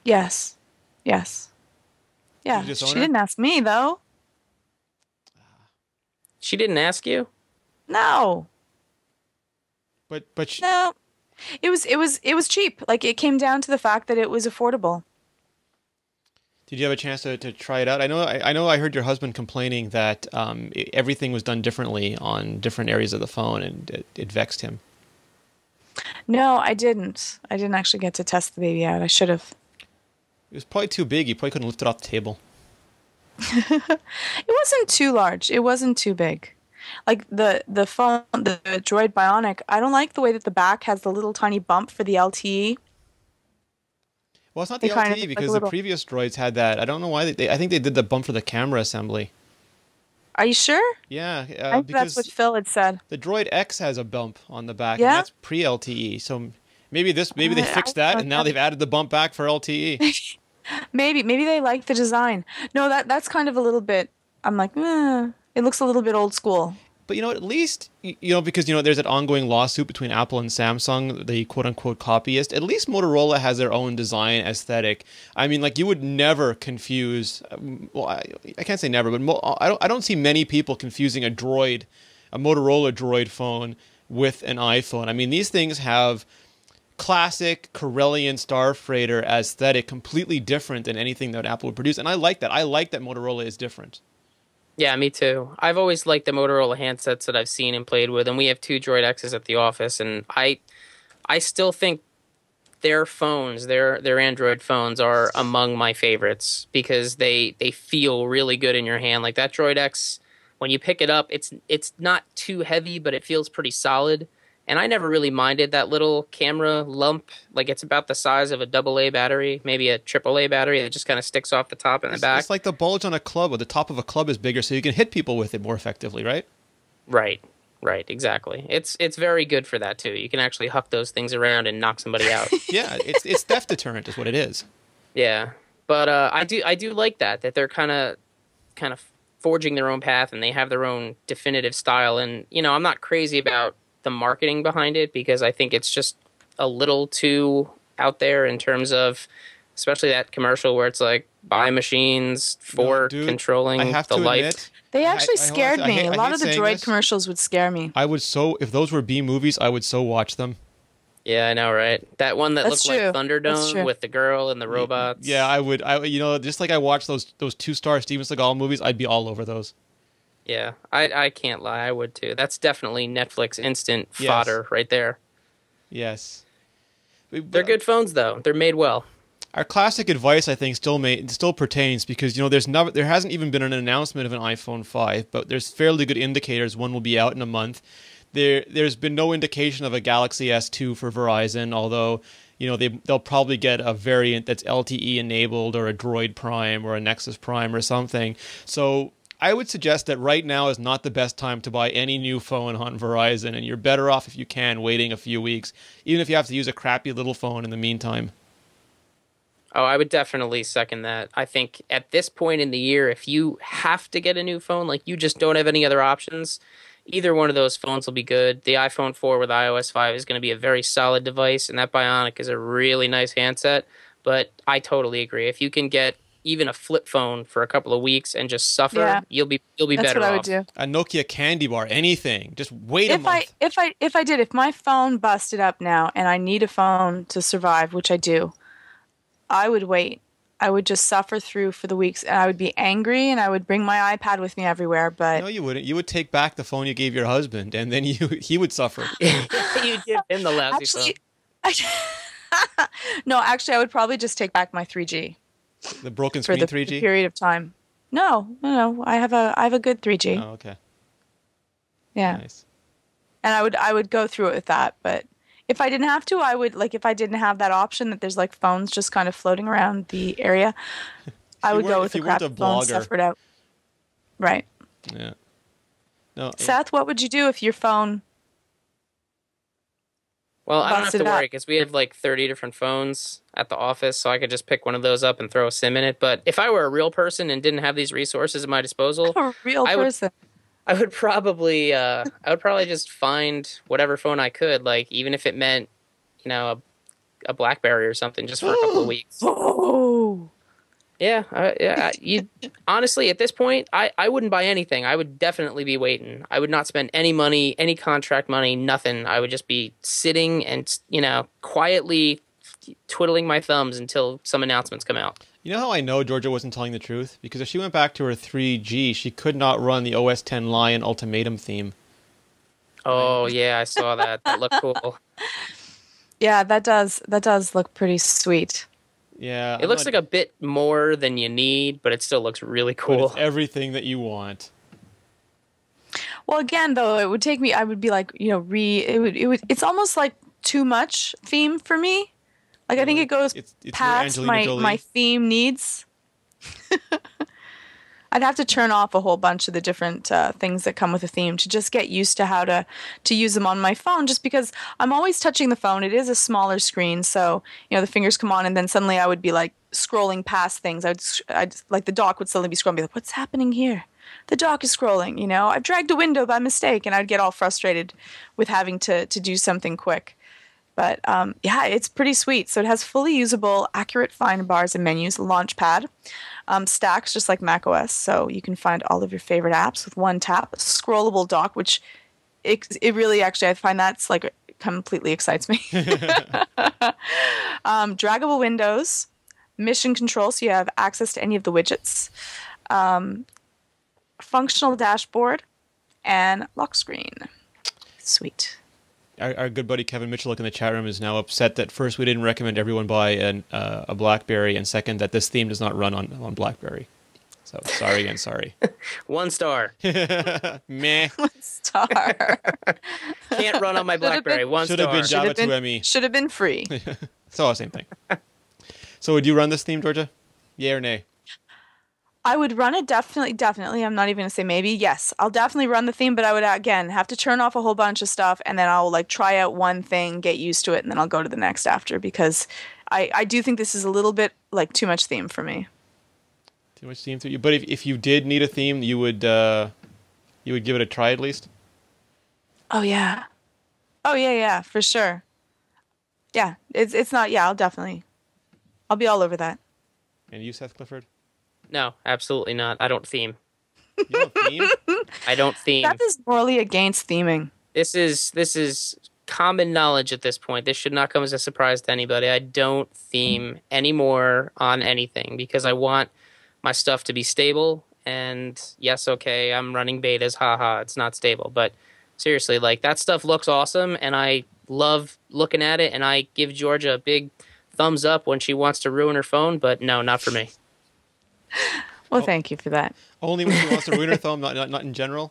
Yes. Yes. Yeah. you just own She her? didn't ask me though. She didn't ask you? No. But No. It was cheap. Like it came down to the fact that it was affordable. did you have a chance to try it out? I know I heard your husband complaining that everything was done differently on different areas of the phone, and it vexed him. No, I didn't. I didn't actually get to test the baby out. I should have. It was probably too big. You probably couldn't lift it off the table. It wasn't too large. It wasn't too big. Like the phone, the Droid Bionic, I don't like the way that the back has the little tiny bump for the LTE. Well, it's not the They kind of LTE like because a the little- previous droids had that. I don't know why I think they did the bump for the camera assembly. Are you sure? Yeah, I think because that's what Phil had said. the Droid X has a bump on the back, Yeah? and that's pre-LTE. So maybe they I fixed that, thought and now that- they've added the bump back for LTE. Maybe they like the design. No, that's kind of a little bit. I'm like, It looks a little bit old school. But at least because there's that ongoing lawsuit between Apple and Samsung, the quote unquote copyist. At least Motorola has their own design aesthetic. I mean, like you would never confuse. Well, I can't say never, but I don't see many people confusing a Motorola Droid phone with an iPhone. I mean, these things have classic Corellian Star Freighter aesthetic, completely different than anything that Apple would produce, and I like that. I like that Motorola is different. Yeah, me too. I've always liked the Motorola handsets that I've seen and played with, and we have 2 Droid X's at the office, and I still think their phones, their Android phones, are among my favorites because they feel really good in your hand. Like that Droid X, when you pick it up, it's not too heavy, but it feels pretty solid. And I never really minded that little camera lump. Like it's about the size of a AA battery, maybe a AAA battery that just kind of sticks off the top and the back. It's like the bulge on a club, or the top of a club is bigger, so you can hit people with it more effectively, right? Right, exactly. It's very good for that too. You can actually huck those things around and knock somebody out. Yeah, it's theft deterrent is what it is. Yeah, but I do like that they're kind of forging their own path and they have their own definitive style. And I'm not crazy about the marketing behind it because I think it's just a little too out there in terms of, especially that commercial where it's like buy machines for controlling the life. They actually scared me. A lot of the Droid commercials would scare me. If those were B movies, I would so watch them. Yeah, I know, right? That one that looked like Thunderdome with the girl and the robots. Yeah, I would. Just like I watched those 2-star Steven Seagal movies, I'd be all over those. Yeah, I can't lie. I would too. That's definitely Netflix instant fodder right there. Yes. They're good phones, though. They're made well. Our classic advice, I think, still pertains because there hasn't even been an announcement of an iPhone 5, but there's fairly good indicators one will be out in a month. There's been no indication of a Galaxy S2 for Verizon, although they'll probably get a variant that's LTE enabled or a Droid Prime or a Nexus Prime or something. So I would suggest that right now is not the best time to buy any new phone on Verizon, and you're better off if you can waiting a few weeks, even if you have to use a crappy little phone in the meantime. Oh, I would definitely second that. I think at this point in the year, if you have to get a new phone, like you just don't have any other options, either one of those phones will be good. The iPhone 4 with iOS 5 is going to be a very solid device, and that Bionic is a really nice handset. But I totally agree. If you can get even a flip phone for a couple of weeks and just suffer, you'll be better off. That's what I would do. A Nokia candy bar, anything. Just wait a month. If my phone busted up now and I need a phone to survive, which I do, I would wait. I would just suffer through for the weeks, and I would be angry, and I would bring my iPad with me everywhere. But no, you wouldn't. You would take back the phone you gave your husband, and then he would suffer. You give him the lousy phone. No, actually, I would probably just take back my 3G. The broken screen 3G? For the period of time. No. I have a good 3G. Oh, okay. Yeah. Nice. And I would go through it with that, but if I didn't have to, I would, like, if I didn't have that option that there's like phones just kind of floating around the area, I would go with the crap phone, suffer it out. Right. Yeah. No. Seth, what would you do if your phone? Well, I don't have to worry because we have like 30 different phones at the office, so I could just pick one of those up and throw a SIM in it. But if I were a real person and didn't have these resources at my disposal, I would probably just find whatever phone I could, like even if it meant, a BlackBerry or something, just for a couple of weeks. Oh. Yeah. You honestly, at this point, I wouldn't buy anything. I would definitely be waiting. I would not spend any money, any contract money, nothing. I would just be sitting and quietly twiddling my thumbs until some announcements come out. You know how I know Georgia wasn't telling the truth? Because if she went back to her 3G, she could not run the OS X Lion Ultimatum theme. Oh yeah, I saw that. That looked cool. Yeah, that does look pretty sweet. Yeah, it looks like a bit more than you need, but it still looks really cool. But it's everything that you want. Well, again, though, it would take me. I would be like, it's almost like too much theme for me. Like I think it goes it's past my theme needs. I'd have to turn off a whole bunch of the different things that come with a theme to just get used to how to use them on my phone, just because I'm always touching the phone. It is a smaller screen, so the fingers come on and then suddenly I would be like scrolling past things. I'd like the dock would suddenly be scrolling, be like, what's happening here? the dock is scrolling, you know, I've dragged a window by mistake, and I'd get all frustrated with having to do something quick. But yeah, it's pretty sweet. So it has fully usable, accurate find bars and menus, launchpad, stacks just like macOS, so you can find all of your favorite apps with one tap. Scrollable dock, which it really actually, I find that's like completely excites me. Draggable windows, mission control, so you have access to any of the widgets, functional dashboard, and lock screen. Sweet. Our good buddy Kevin Mitchell in the chat room is now upset that first we didn't recommend everyone buy a BlackBerry, and second that this theme does not run on BlackBerry. So sorry and sorry. 1 star. Meh. 1 star. Can't run on my BlackBerry. 1 star. Should have been Java 2ME. Should have been free. It's all the same thing. So would you run this theme, Georgia? Yay or nay? I would run it definitely. I'm not even going to say maybe. Yes, I'll definitely run the theme, but I would, again, have to turn off a whole bunch of stuff, and then I'll like try out one thing, get used to it, and then I'll go to the next after, because I do think this is a little bit like too much theme for me. Too much theme for you. But if you did need a theme, you would give it a try at least? Oh, yeah. Oh, yeah, for sure. Yeah, it's not, yeah, I'll be all over that. And you, Seth Clifford? No, absolutely not. I don't theme. You don't theme? I don't theme. That is morally against theming. This is common knowledge at this point. This should not come as a surprise to anybody. I don't theme anymore on anything because I want my stuff to be stable. And yes, okay, I'm running betas. Haha, it's not stable. But seriously, like that stuff looks awesome, and I love looking at it. And I give Georgia a big thumbs up when she wants to ruin her phone. But no, not for me. Well, thank you for that. Only when she wants to ruin her phone, not in general?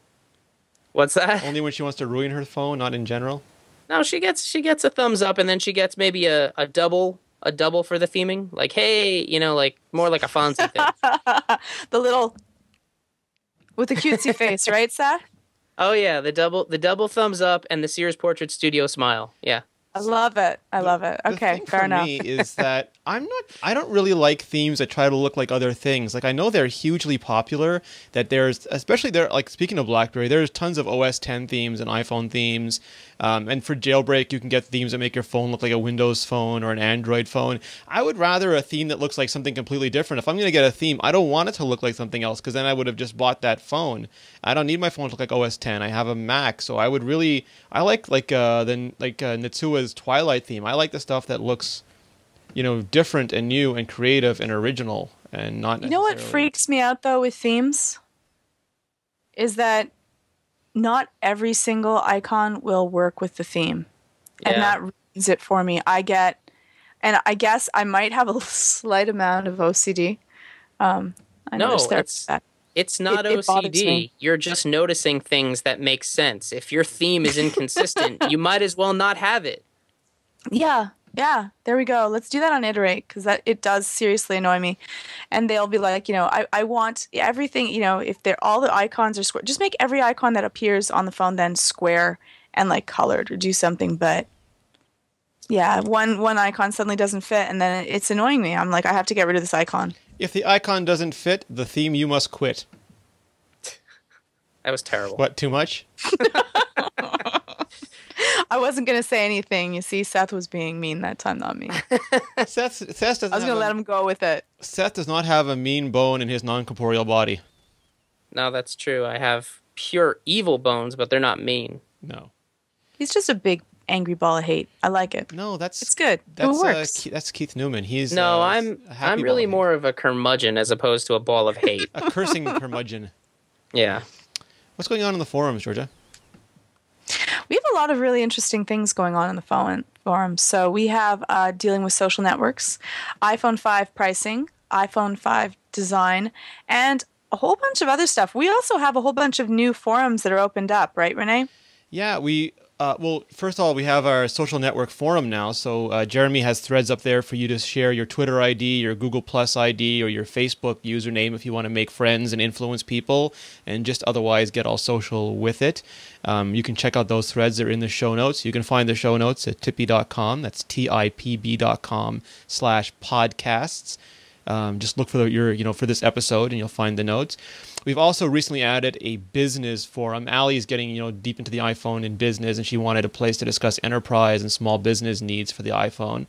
What's that? Only when she wants to ruin her phone, not in general? No, she gets a thumbs up, and then she gets maybe a double for the theming. Like, hey, you know, like more like a Fonzie thing. The little with the cutesy face, right, Seth? Oh yeah, the double thumbs up and the Sears Portrait Studio smile. Yeah. I love it. Okay, fair enough. The thing for me is that I don't really like themes that try to look like other things. Like I know they're hugely popular, that there's, especially there, like speaking of BlackBerry, there's tons of OS X themes and iPhone themes. And for jailbreak, you can get themes that make your phone look like a Windows phone or an Android phone. I would rather a theme that looks like something completely different. If I'm going to get a theme, I don't want it to look like something else, because then I would have just bought that phone. I don't need my phone to look like OS X. I have a Mac, so I would really, I like Nitsua's Twilight theme. I like the stuff that looks, different and new and creative and original, and not necessarily. You know what freaks me out though with themes is that not every single icon will work with the theme. Yeah. And that ruins it for me. I guess I might have a slight amount of OCD. It's not OCD. You're just noticing things that make sense. If your theme is inconsistent, you might as well not have it. Yeah. There we go. Let's do that on Iterate, because it does seriously annoy me. And they'll be like, I want everything, if all the icons are square, just make every icon that appears on the phone then square and like colored, or do something. But yeah, one icon suddenly doesn't fit, and then it's annoying me. I'm like, I have to get rid of this icon. If the icon doesn't fit the theme, you must quit. That was terrible. What, too much? I wasn't going to say anything. You see, Seth was being mean that time, not me. Seth doesn't I was going to let him go with it. Seth does not have a mean bone in his non-corporeal body. No, that's true. I have pure evil bones, but they're not mean. No. He's just a big angry ball of hate. I like it. No, it's good. It works. That's Keith Newman. He's I'm really more of a curmudgeon as opposed to a ball of hate. A cursing curmudgeon. Yeah. What's going on in the forums, Georgia? We have a lot of really interesting things going on in the forums. So we have dealing with social networks, iPhone 5 pricing, iPhone 5 design, and a whole bunch of other stuff. We also have a whole bunch of new forums that are opened up, right, Renee? Yeah, well, first of all, we have our social network forum now. So Jeremy has threads up there for you to share your Twitter ID, your Google Plus ID, or your Facebook username if you want to make friends and influence people and just otherwise get all social with it. You can check out those threads. They're in the show notes. You can find the show notes at tippy.com. That's TIPB.com/podcasts. Just look for for this episode, and you'll find the notes. We've also recently added a business forum. Allie's getting deep into the iPhone and business, and she wanted a place to discuss enterprise and small business needs for the iPhone.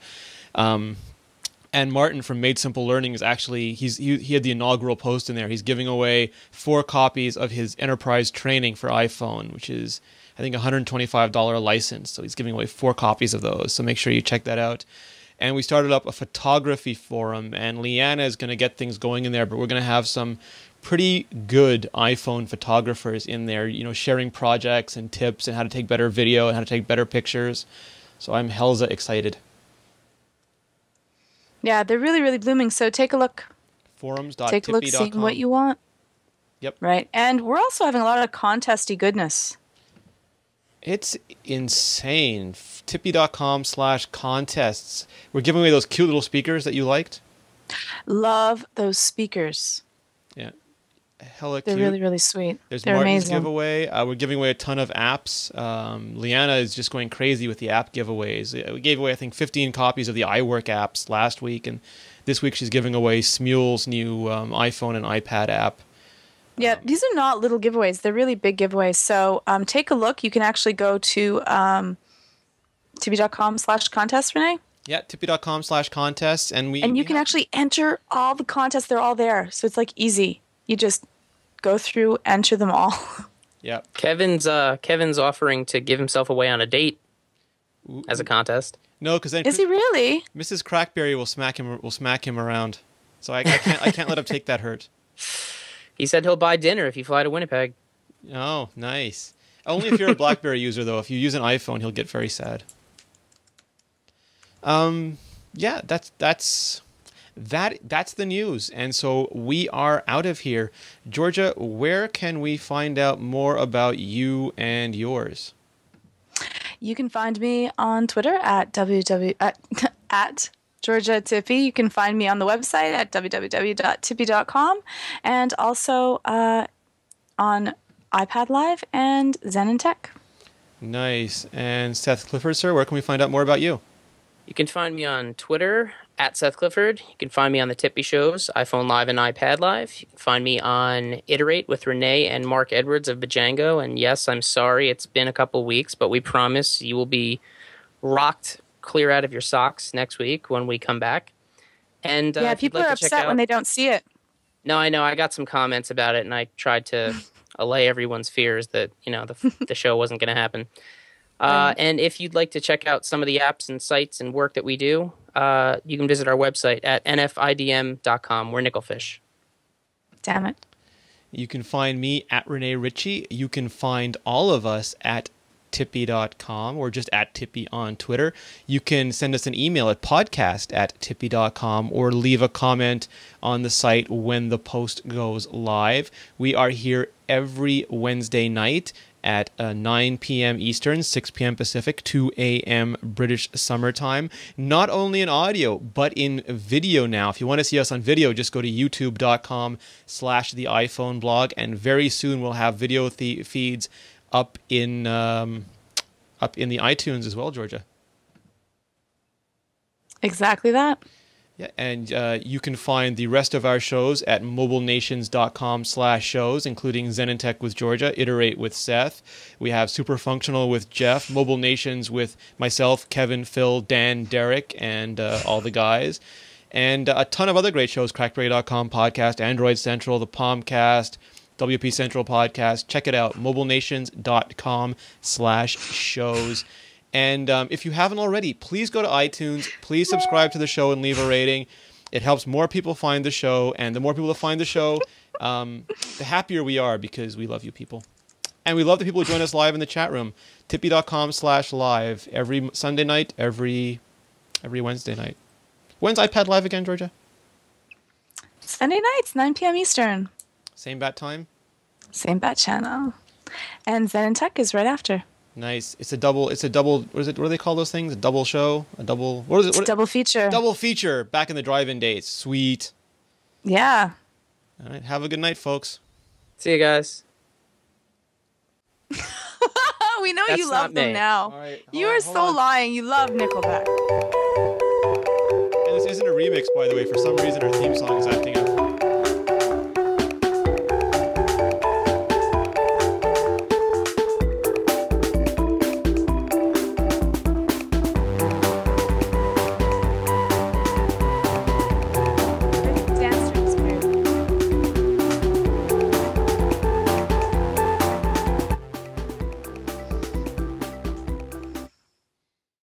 And Martin from Made Simple Learning is actually he had the inaugural post in there. He's giving away 4 copies of his enterprise training for iPhone, which is I think $125 license. So he's giving away 4 copies of those. So make sure you check that out. And we started up a photography forum, and Leanna is going to get things going in there, but we're going to have some pretty good iPhone photographers in there, sharing projects and tips and how to take better video and how to take better pictures. So I'm hellza excited. Yeah, they're really, really blooming. So take a look. Forums.tippy.com. Take a look, see what you want. Yep. Right. And we're also having a lot of contesty goodness. It's insane. Tippy.com/contests. We're giving away those cute little speakers that you liked. Love those speakers. Yeah. Hella They're cute. really, really sweet. There's They're Martin's amazing. giveaway. We're giving away a ton of apps. Leanna is just going crazy with the app giveaways. We gave away, I think, 15 copies of the iWork apps last week, and this week she's giving away Smule's new iPhone and iPad app. Yeah, these are not little giveaways. They're really big giveaways. So take a look. You can actually go to tippy.com/contest, Renee. Yeah, tippy.com/contests. And you can actually enter all the contests. They're all there. So it's like easy. You just go through, enter them all. Yeah. Kevin's offering to give himself away on a date as a contest. No, because then Is he really? Mrs. Crackberry will smack him around. So I can't let him take that hurt. He said he'll buy dinner if you fly to Winnipeg. Oh, nice. Only if you're a BlackBerry user, though. If you use an iPhone, he'll get very sad. Yeah, that's the news. And so we are out of here. Georgia, where can we find out more about you and yours? You can find me on Twitter at at Georgia Tippy. You can find me on the website at www.tippy.com, and also on iPad Live and Zen and Tech. Nice. And Seth Clifford, sir, where can we find out more about you? You can find me on Twitter at Seth Clifford. You can find me on the Tippy shows, iPhone Live and iPad Live. You can find me on Iterate with Renee and Mark Edwards of Bajango. And yes, I'm sorry, it's been a couple weeks, but we promise you will be rocked clear out of your socks next week when we come back. And yeah, people are upset when they don't see it. No, I know. I got some comments about it, and I tried to allay everyone's fears that the show wasn't going to happen. And if you'd like to check out some of the apps and sites and work that we do, you can visit our website at nfidm.com. We're Nickelfish. Damn it. You can find me at Renee Ritchie. You can find all of us at tippy.com or just at Tippy on Twitter. You can send us an email at podcast@tippy.com or leave a comment on the site when the post goes live. We are here every Wednesday night at 9 p.m. Eastern, 6 p.m. Pacific, 2 a.m. British summertime. Not only in audio, but in video now. If you want to see us on video, just go to youtube.com/the iPhone blog, and very soon we'll have video feeds up in the iTunes as well, Georgia. Exactly that. Yeah, and you can find the rest of our shows at mobilenations.com/shows, including Zen and Tech with Georgia, Iterate with Seth. We have Super Functional with Jeff, Mobile Nations with myself, Kevin, Phil, Dan, Derek, and all the guys. And a ton of other great shows, Crackberry.com podcast, Android Central, the Palmcast, WP Central podcast. Check it out, mobilenations.com/shows. And if you haven't already, please go to iTunes. Please subscribe to the show and leave a rating. It helps more people find the show. And the more people that find the show, the happier we are, because we love you people. And we love the people who join us live in the chat room. Tippy.com/live every Sunday night, every Wednesday night. When's iPad Live again, Georgia? Sunday nights, 9 p.m. Eastern. Same bat time? Same bat channel. And Zen and Tech is right after. Nice. It's a double, what do they call those things? A double show? What is it? It's double feature. Double feature, back in the drive-in days. Sweet. Yeah. All right, have a good night, folks. See you guys. We know That's you love not them me. now. All right, You are so lying. You love Nickelback. And this isn't a remix, by the way. For some reason, our theme song is acting up.